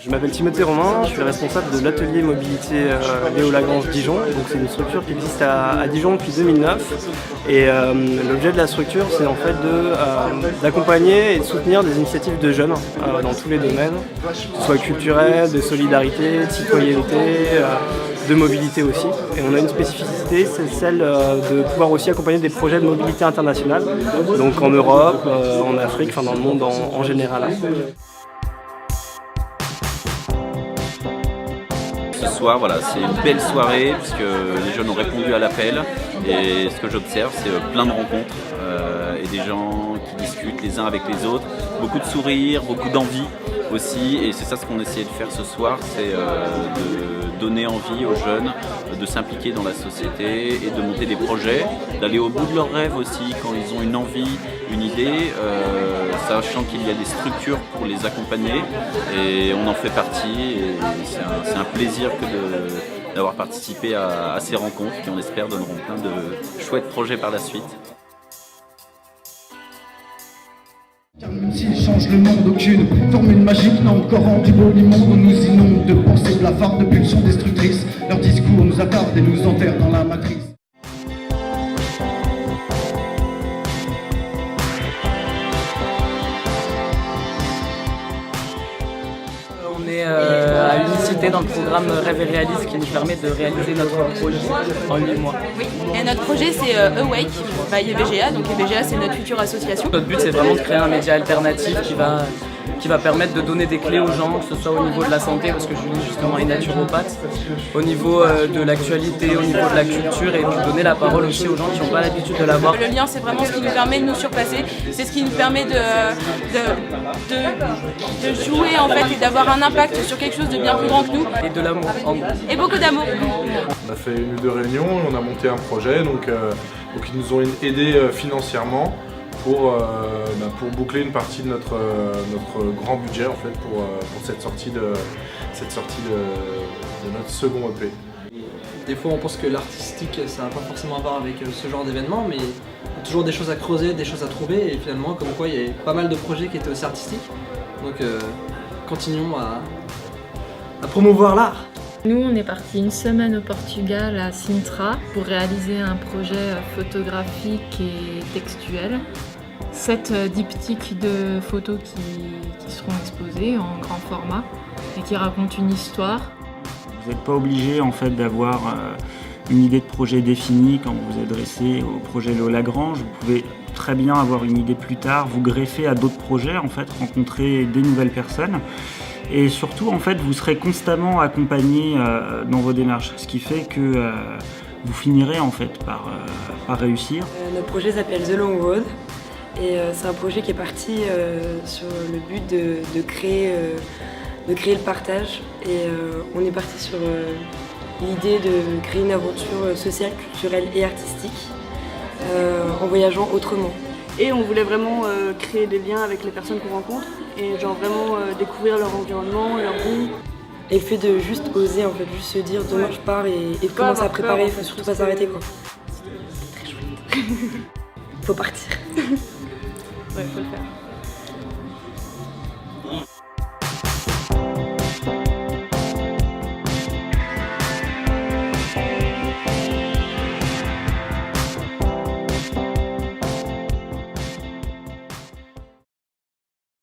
Je m'appelle Timothée Romain, je suis responsable de l'atelier mobilité Léo Lagrange Dijon. Donc c'est une structure qui existe à Dijon depuis 2009 et l'objet de la structure c'est en fait d'accompagner et de soutenir des initiatives de jeunes dans tous les domaines, que ce soit culturel, de solidarité, de citoyenneté, de mobilité aussi. Et on a une spécificité, c'est celle de pouvoir aussi accompagner des projets de mobilité internationale, donc en Europe, en Afrique, enfin dans le monde en général. Ce soir, voilà, c'est une belle soirée puisque les jeunes ont répondu à l'appel et ce que j'observe, c'est plein de rencontres et des gens qui discutent les uns avec les autres, beaucoup de sourires, beaucoup d'envie aussi, et c'est ça ce qu'on essayait de faire ce soir, c'est de donner envie aux jeunes de s'impliquer dans la société et de monter des projets, d'aller au bout de leurs rêves aussi quand ils ont une envie, une idée, sachant qu'il y a des structures pour les accompagner et on en fait partie et c'est un plaisir d'avoir participé à ces rencontres qui on espère donneront plein de chouettes projets par la suite. Car même s'il change le monde, aucune formule magique n'a encore rendu beau l'immonde. On nous inonde de pensées blafardes, de pulsions destructrices. Leur discours nous attarde et nous enterre dans la matrice. On est à Unicité dans le programme Rêve et Réalise qui nous permet de réaliser notre projet en 8 mois. Oui, et notre projet c'est Awake by EBGA, donc EBGA c'est notre future association. Notre but c'est vraiment de créer un média alternatif qui va permettre de donner des clés aux gens, que ce soit au niveau de la santé, parce que Julie justement est naturopathe, au niveau de l'actualité, au niveau de la culture, et puis donner la parole aussi aux gens qui n'ont pas l'habitude de l'avoir. Le lien c'est vraiment ce qui nous permet de nous surpasser, c'est ce qui nous permet de jouer en fait et d'avoir un impact sur quelque chose de bien plus grand que nous. Et de l'amour en gros. Et beaucoup d'amour. On a fait une ou deux réunions, on a monté un projet, donc ils nous ont aidés financièrement pour boucler une partie de notre grand budget en fait pour cette sortie de notre second EP. Des fois on pense que l'artistique ça n'a pas forcément à voir avec ce genre d'événement, mais il y a toujours des choses à creuser, des choses à trouver, et finalement comme quoi il y a pas mal de projets qui étaient aussi artistiques. Donc continuons à promouvoir l'art. Nous, on est parti une semaine au Portugal à Sintra pour réaliser un projet photographique et textuel. 7 diptyques de photos qui seront exposées en grand format et qui racontent une histoire. Vous n'êtes pas obligé en fait d'avoir une idée de projet définie quand vous vous adressez au projet Léo Lagrange. Vous pouvez très bien avoir une idée plus tard, vous greffer à d'autres projets, en fait, rencontrer des nouvelles personnes. Et surtout, en fait, vous serez constamment accompagné dans vos démarches, ce qui fait que vous finirez en fait par réussir. Notre projet s'appelle The Long Road et c'est un projet qui est parti sur le but de créer le partage. Et on est parti sur l'idée de créer une aventure sociale, culturelle et artistique en voyageant autrement. Et on voulait vraiment créer des liens avec les personnes qu'on rencontre et genre vraiment découvrir leur environnement, leur goût. Et le fait de juste oser, en fait, juste se dire demain je pars et commencer à préparer, il faut surtout pas s'arrêter quoi. C'est très chouette. Faut partir. Ouais, faut le faire.